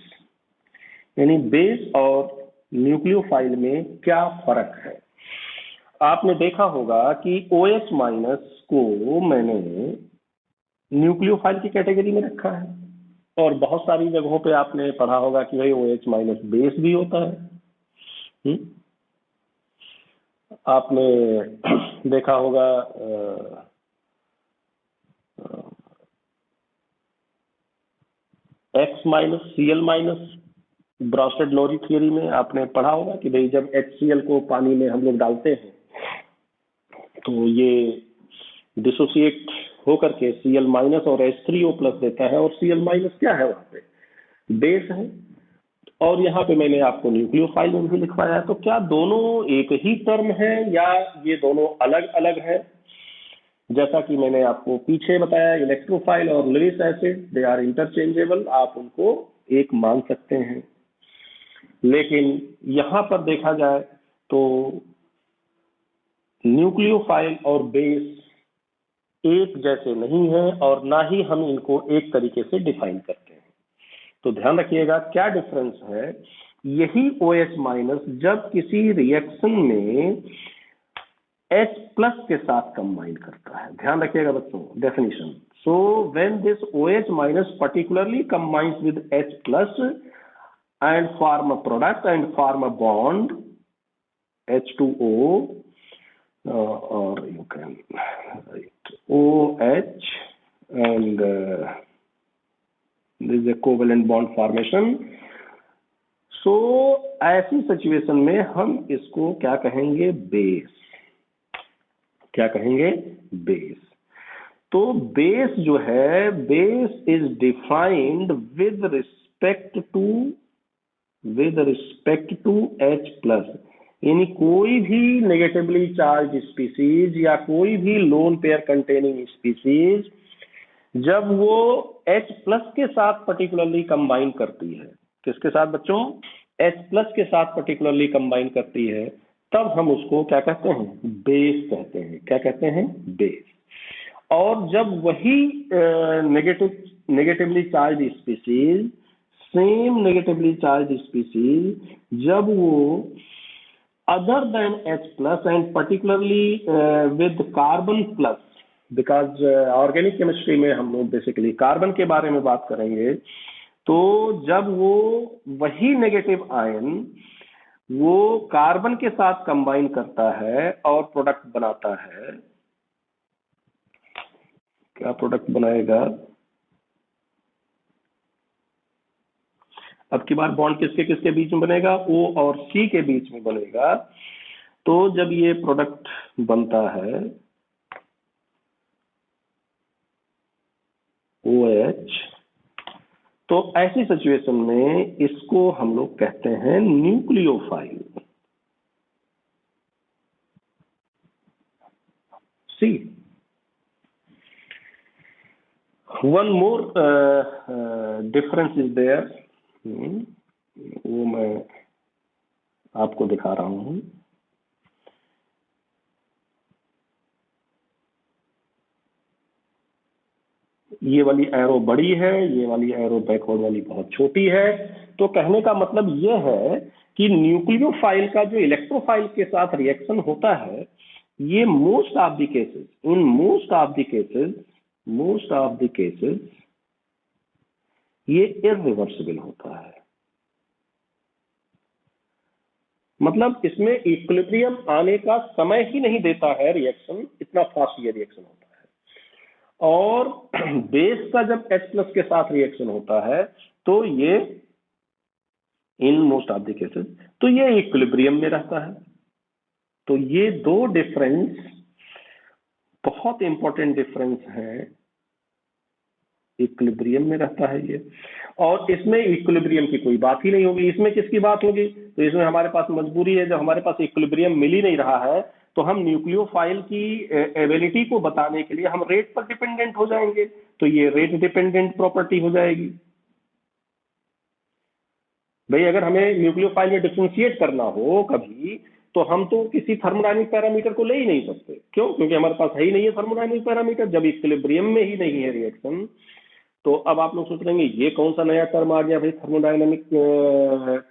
यानी बेस और न्यूक्लियोफाइल में क्या फर्क है। आपने देखा होगा कि OH माइनस को मैंने न्यूक्लियोफाइल की कैटेगरी में रखा है और बहुत सारी जगहों पे आपने पढ़ा होगा कि भाई OH माइनस बेस भी होता है। आपने देखा होगा X minus Cl minus Bronsted Lowry theory में आपने पढ़ा होगा कि भाई जब HCl को पानी में हम लोग डालते हैं तो ये डिसोसिएट होकर के Cl माइनस और H3O प्लस देता है और Cl माइनस क्या है, वहां पे बेस है। और यहाँ पे मैंने आपको न्यूक्लियोफाइल में भी लिखवाया है। तो क्या दोनों एक ही टर्म है या ये दोनों अलग अलग है? जैसा कि मैंने आपको पीछे बताया, इलेक्ट्रोफाइल और Lewis acid they are interchangeable, आप उनको एक मान सकते हैं। लेकिन यहाँ पर देखा जाए तो न्यूक्लियोफाइल और बेस एक जैसे नहीं है और ना ही हम इनको एक तरीके से डिफाइन करते हैं। तो ध्यान रखिएगा क्या डिफरेंस है। यही OH माइनस जब किसी रिएक्शन में H प्लस के साथ कंबाइन करता है, ध्यान रखिएगा बच्चों, definition. So when this OH minus particularly combines with H plus and form a product and form a bond H2O, or you can write OH, and this is a covalent bond formation. So ऐसी situation में हम इसको क्या कहेंगे, base. क्या कहेंगे, base. तो base जो है, base is defined with respect to H plus, यानी कोई भी नेगेटिवली चार्ज स्पीसीज या कोई भी लोन पेयर कंटेनिंग स्पीसीज जब वो H प्लस के साथ पर्टिकुलरली कंबाइन करती है, किसके साथ बच्चों, H प्लस के साथ पर्टिकुलरली कंबाइन करती है, तब हम उसको क्या कहते हैं, बेस कहते हैं। क्या कहते हैं, बेस। और जब वही negatively charge species, same negatively charge species जब वो other than H plus and particularly with carbon plus, because organic chemistry में हम लोग बेसिकली कार्बन के बारे में बात करेंगे, तो जब वो वही नेगेटिव आयन वो कार्बन के साथ कंबाइन करता है और प्रोडक्ट बनाता है, क्या प्रोडक्ट बनाएगा, अब की बार बॉन्ड किसके किसके बीच में बनेगा, O और C के बीच में बनेगा। तो जब ये प्रोडक्ट बनता है OH, तो ऐसी सिचुएशन में इसको हम लोग कहते हैं nucleophile. See one more difference is there, वो मैं आपको दिखा रहा हूं। ये वाली एरो बड़ी है, ये वाली एरो बैकवर्ड वाली बहुत छोटी है। तो कहने का मतलब ये है कि न्यूक्लियोफाइल का जो इलेक्ट्रोफाइल के साथ रिएक्शन होता है, ये most of the cases, in most of the cases ये इररिवर्सिबल होता है। मतलब इसमें इक्विलिब्रियम आने का समय ही नहीं देता है रिएक्शन, इतना फास्ट ये रिएक्शन होता है। और बेस का जब H प्लस के साथ रिएक्शन होता है तो ये in most of the cases तो ये इक्विलिब्रियम में रहता है। तो ये दो डिफरेंस बहुत इंपॉर्टेंट डिफरेंस है, इक्विलिब्रियम में रहता है ये, और इसमें इक्विलिब्रियम की कोई बात ही नहीं होगी। इसमें किसकी बात होगी? तो इसमें हमारे पास मजबूरी है, जब हमारे पास इक्विलिब्रियम मिल ही नहीं रहा है तो हम न्यूक्लियोफाइल की एबिलिटी को बताने के लिए हम रेट पर डिपेंडेंट हो जाएंगे, तो ये रेट डिपेंडेंट प्रॉपर्टी हो जाएगी। भाई अगर हमें न्यूक्लियोफाइल में डिफ्रेंशिएट करना हो कभी, तो हम तो किसी थर्मोडायनेमिक पैरामीटर को ले ही नहीं सकते। क्यों? क्योंकि हमारे पास है ही नहीं है थर्मोडायनेमिक पैरामीटर, जब इक्विलिब्रियम में ही नहीं है रिएक्शन। तो अब आप लोग सोच रहे हैं ये कौन सा नया टर्म आ गया भाई, थर्मोडायनेमिक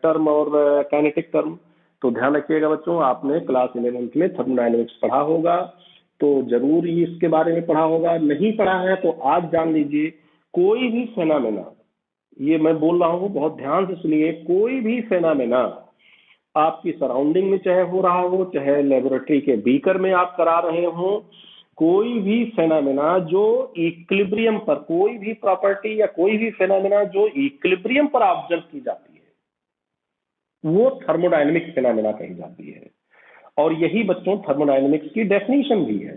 टर्म और काइनेटिक टर्म। तो ध्यान रखिएगा बच्चों, आपने क्लास 11th में थर्मोडायनेमिक्स पढ़ा होगा, तो जरूर ही इसके बारे में पढ़ा होगा। नहीं पढ़ा है तो आज जान लीजिए, कोई भी फेनामेना, ये मैं बोल रहा हूँ बहुत ध्यान से सुनिए, कोई भी फेनामेना आपकी सराउंडिंग में चाहे हो रहा हो, चाहे लेबोरेटरी के बीकर में आप करा रहे हो, कोई भी फेनामेना जो इक्विलिब्रियम पर, कोई भी प्रॉपर्टी या कोई भी फेनामेना जो इक्विलिब्रियम पर ऑब्जर्व की जाती है वो थर्मोडायनेमिक फेनामेना कही जाती है। और यही बच्चों थर्मोडायनेमिक्स की डेफिनेशन भी है।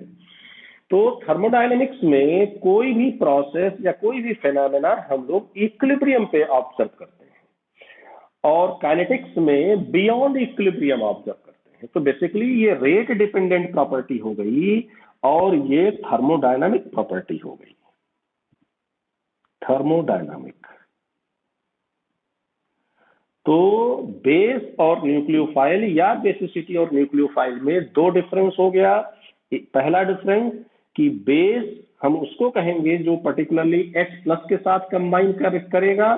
तो थर्मोडायनेमिक्स में कोई भी प्रोसेस या कोई भी फेनामेना हम लोग इक्विलिब्रियम पे ऑब्जर्व करते हैं, और काइनेटिक्स में बियॉन्ड इक्विलिब्रियम ऑब्जर्व करते हैं। तो बेसिकली ये रेट डिपेंडेंट प्रॉपर्टी हो गई और ये थर्मोडायनामिक प्रॉपर्टी हो गई, थर्मोडायनामिक। तो बेस और न्यूक्लियोफाइल या बेसिसिटी और न्यूक्लियोफाइल में दो डिफरेंस हो गया। पहला डिफरेंस कि बेस हम उसको कहेंगे जो पर्टिकुलरली H+ के साथ कंबाइन करेगा,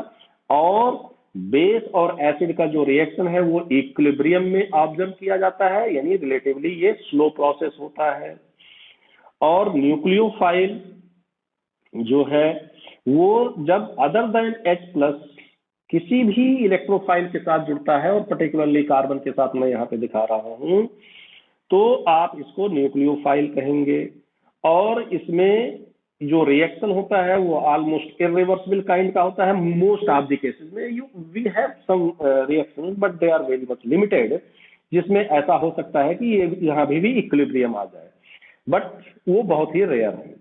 और बेस और एसिड का जो रिएक्शन है वो इक्विलिब्रियम में ऑब्जर्व किया जाता है, यानी रिलेटिवली ये स्लो प्रोसेस होता है। और न्यूक्लियोफाइल जो है वो जब अदर देन H+ किसी भी इलेक्ट्रोफाइल के साथ जुड़ता है, और पर्टिकुलरली कार्बन के साथ मैं यहाँ पे दिखा रहा हूं, तो आप इसको न्यूक्लियोफाइल कहेंगे। और इसमें जो रिएक्शन होता है वो ऑलमोस्ट इरिवर्सिबल काइंड का होता है। मोस्ट ऑफ द केसेस में we have some reactions but they are very much limited, जिसमें ऐसा हो सकता है कि ये यहाँ भी इक्विलिब्रियम आ जाए, बट वो बहुत ही रेयर है।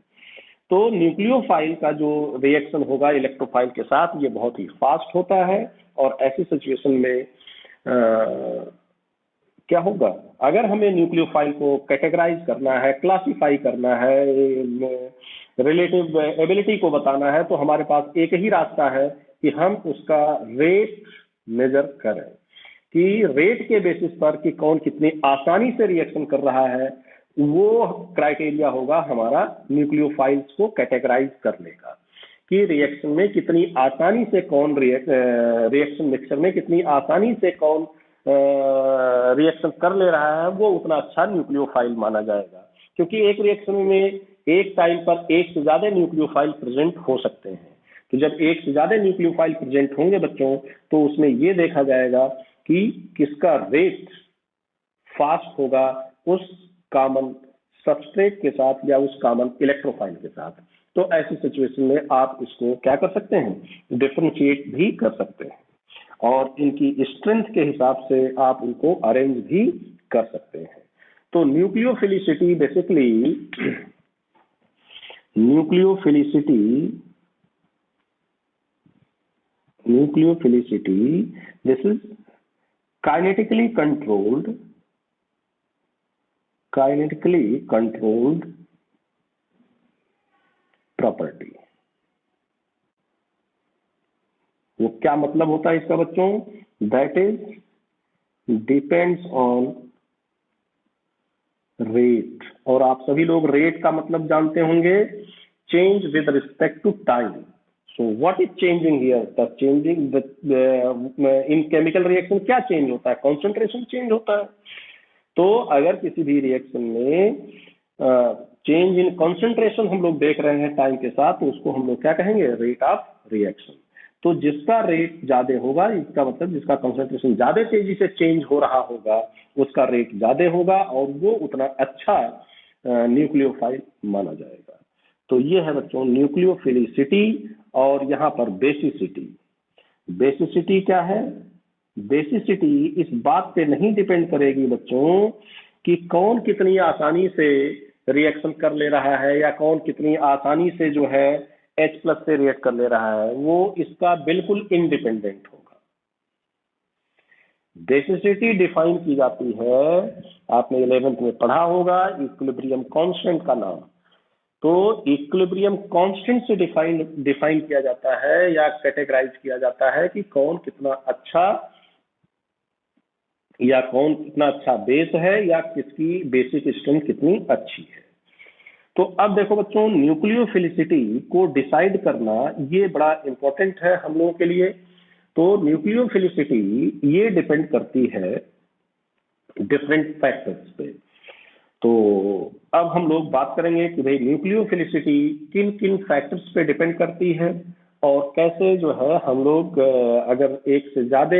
तो न्यूक्लियोफाइल का जो रिएक्शन होगा इलेक्ट्रोफाइल के साथ ये बहुत ही फास्ट होता है, और ऐसी सिचुएशन में क्या होगा, अगर हमें न्यूक्लियोफाइल को कैटेगराइज करना है, क्लासिफाई करना है, रिलेटिव एबिलिटी को बताना है, तो हमारे पास एक ही रास्ता है कि हम उसका रेट मेजर करें, कि रेट के बेसिस पर कि कौन कितनी आसानी से रिएक्शन कर रहा है, वो क्राइटेरिया होगा हमारा न्यूक्लियोफाइल्स को कैटेगराइज करने का, कि रिएक्शन में कितनी आसानी से कौन रिएक्शन मिक्सचर में कितनी आसानी से कौन रिएक्शन कर ले रहा है, वो उतना अच्छा न्यूक्लियोफाइल माना जाएगा। क्योंकि एक रिएक्शन में एक टाइम पर एक से ज्यादा न्यूक्लियोफाइल प्रेजेंट हो सकते हैं। तो जब एक से ज्यादा न्यूक्लियोफाइल प्रेजेंट होंगे बच्चों, तो उसमें ये देखा जाएगा कि किसका रेट फास्ट होगा उस कॉमन सबस्ट्रेट के साथ या उस कॉमन इलेक्ट्रोफाइल के साथ। तो ऐसी सिचुएशन में आप इसको क्या कर सकते हैं, डिफरेंशिएट भी कर सकते हैं, और इनकी स्ट्रेंथ के हिसाब से आप इनको अरेंज भी कर सकते हैं। तो nucleophilicity basically, nucleophilicity this is kinetically controlled property. वो क्या मतलब होता है इसका बच्चों? That is depends on rate, और आप सभी लोग रेट का मतलब जानते होंगे, change with respect to time. So what is changing here? The changing in chemical reaction क्या चेंज होता है? कॉन्सेंट्रेशन चेंज होता है। तो अगर किसी भी रिएक्शन में चेंज इन कॉन्सेंट्रेशन हम लोग देख रहे हैं टाइम के साथ, तो उसको हम लोग क्या कहेंगे? Rate of reaction. तो जिसका रेट ज्यादा होगा, इसका मतलब जिसका कॉन्सेंट्रेशन ज्यादा तेजी से चेंज हो रहा होगा, उसका रेट ज्यादा होगा, और वो उतना अच्छा न्यूक्लियोफाइल माना जाएगा। तो ये है बच्चों न्यूक्लियोफिलिसिटी, और यहाँ पर बेसिसिटी। बेसिसिटी क्या है? बेसिसिटी इस बात पे नहीं डिपेंड करेगी बच्चों कि कौन कितनी आसानी से रिएक्शन कर ले रहा है या कौन कितनी आसानी से जो है H+ से रिएक्ट कर ले रहा है, वो इसका बिल्कुल इंडिपेंडेंट होगा। बेसिसिटी डिफाइन की जाती है, आपने 11th में पढ़ा होगा, इक्विलिब्रियम कांस्टेंट का नाम। तो इक्विलिब्रियम कांस्टेंट से डिफाइन किया जाता है या कैटेगराइज किया जाता है कि कौन कितना अच्छा बेस है या किसकी बेसिक स्ट्रेंथ कितनी अच्छी है। तो अब देखो बच्चों, न्यूक्लियोफिलिसिटी को डिसाइड करना ये बड़ा इंपॉर्टेंट है हम लोगों के लिए। तो न्यूक्लियोफिलिसिटी ये डिपेंड करती है डिफरेंट फैक्टर्स पे। तो अब हम लोग बात करेंगे कि भाई न्यूक्लियोफिलिसिटी किन किन फैक्टर्स पे डिपेंड करती है और कैसे जो है हम लोग अगर एक से ज्यादा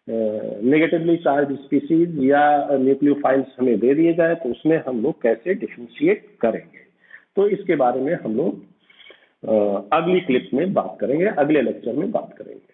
नेगेटिवली चार्ज स्पीसीज या न्यूक्लियोफाइल्स हमें दे दिए जाए तो उसमें हम लोग कैसे डिफरेंशिएट करेंगे। तो इसके बारे में हम लोग अगली क्लिप में बात करेंगे, अगले लेक्चर में बात करेंगे।